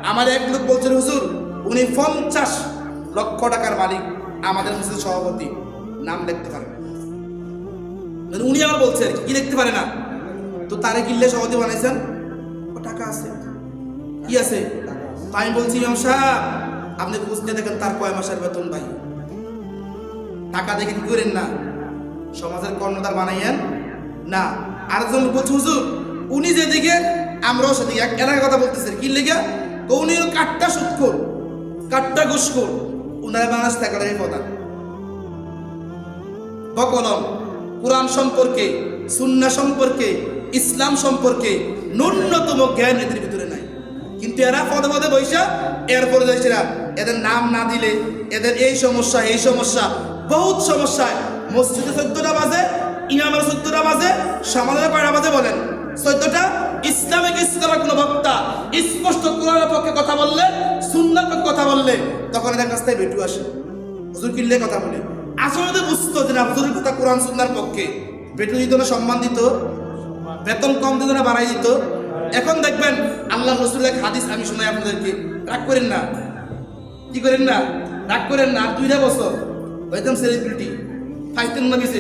আমার এক লোক বলছেন হুজুর উনি 50 লক্ষ টাকার মালিক, আমাদের মসজিদের সভাপতি, নাম লিখতে পারে না। মানে উনি আমার বলছে আর কি লিখতে পারে না, তো তারে কিল্লে সভাপতি বানাইছেন, ও টাকা আছে, কি আছে? তো আমি বলছি ইমাম সাহেব আপনি বুঝতে দেখেন তার কয় মাসের বেতন ভাই, টাকা দেখে কি করেন না, সমাজের কর্ণধার বানাইয়েন না। আরেকজন বলছে হুজুর উনি যেদিকে আমরাও সেদিকে, এক এলাকার কথা বলতেছে কি লেগে, তো উনি কাঠটা সুৎখোর, কাঠটা ঘুষখোর, উনারা বাংলাদেশ টাকার প্রধান। বকলম কোরআন সম্পর্কে, সুন্নাহ সম্পর্কে, ইসলাম সম্পর্কে ন্যূনতম জ্ঞান এদের ভিতরে নাই, কিন্তু এরা পদে পদে বৈশা এরপরে যাইছে না, এদের নাম না দিলে এদের এই সমস্যা এই সমস্যা, বহুত সমস্যায়। মসজিদে 14টা বাজে, ইমামের 14টা বাজে, সমাজের কয়টা বাজে বলেন? 14টা। ইসলামিক ইসলামের কোনো বক্তা স্পষ্ট কোরআনের পক্ষে কথা বললে, সুন্নাহর পক্ষে কথা বললে, তখন এদের কাছ থেকে বেটু আসে, হুজুর কিনলে কথা বলে। আসলে বুঝতো যে না হুজুরের কথা কোরআন সুন্নাহর পক্ষে, বেটু দিত না, সম্মান দিত, বেতন কম দিত না বাড়াই দিত। এখন দেখবেন আল্লাহ রসুলের এক হাদিস আমি শোনাই আপনাদেরকে, রাগ করেন না, কি করেন না, রাগ করেন না। 2 বছর হইতাম সেলিব্রিটি, ফাইতেন না বেশি,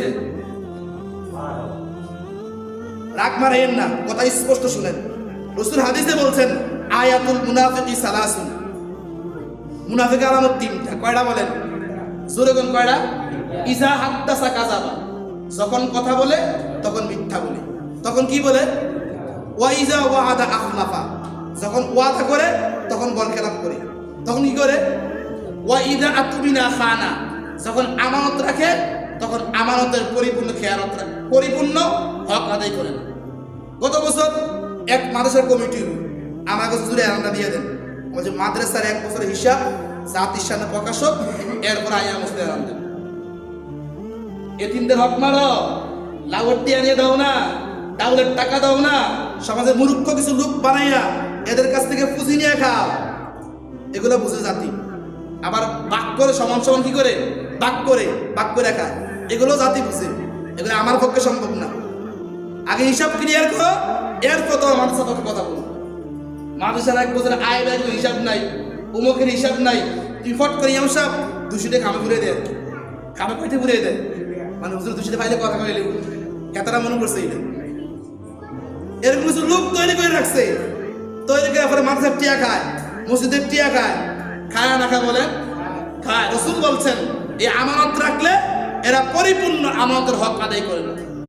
রাগ মারাইয়েন না, কথা স্পষ্ট শুনেন। রসুল হাদিসে বলছেন আয়াতুল মুনাফিকি সালাসুন, মুনাফিকের আলামত 3টা। কয়টা বলেন? জোরে কোন কয়টা? ইজা হাদ্দাসা কাযাবা, যখন কথা বলে তখন মিথ্যা বলে। তখন কি বলে? ওয়া ইজা ওয়াআদা আখলাফা, যখন ওয়াদা করে তখন বরখেলাপ করে। তখন কি করে? ওয়া ইজা আতুবিনা খানা, যখন আমানত রাখে তখন আমানতের পরিপূর্ণ খেয়ানত রাখে, পরিপূর্ণ হক আদায় করে না। গত বছর এক মাদ্রাসার কমিটি আমাকে জুড়ে আনন্দ দিয়ে দেন, বলছে মাদ্রাসার 1 বছরের হিসাব জাতির সামনে প্রকাশক, এরপর আইয়া মুসলে আনন্দ। এতিমদের হক মারো, লাউটি আনিয়ে দাও না, ডাউলের টাকা দাও না, সমাজের মূর্খ কিছু লোক বানাইয়া এদের কাছ থেকে পুঁজি নিয়ে খাও, এগুলো বুঝে জাতি। আবার বাক করে সমান সমান কি করে বাক করে খায়, এগুলো জাতি বুঝে, এগুলো আমার পক্ষে সম্ভব না। আগে হিসাব ক্লিয়ার করো, এরপর তো মাদ্রাসার পক্ষে কথা বলো। মাদ্রাসার 1 বছর আয় ব্যয় হিসাব নাই, উমুকের হিসাব নাই, তুই ফট করে ইমাম সাহেব 200 টাকা খামে ঘুরে দেয়, খামে কইতে ঘুরে দেয়, মানে হুজুর 200 টাকা পাইলে কথা কইলে কেতারা মনে করছে এটা। এরকম কিছু লোক তৈরি করে রাখছে, তৈরি করে পরে মাদ্রাসার টিয়া খায়, মসজিদের টিয়া খায়, খায় না খায় বলেন? খায়। রাসূল বলছেন এই আমানত রাখলে এরা পরিপূর্ণ আমানতের হক আদায় করে না।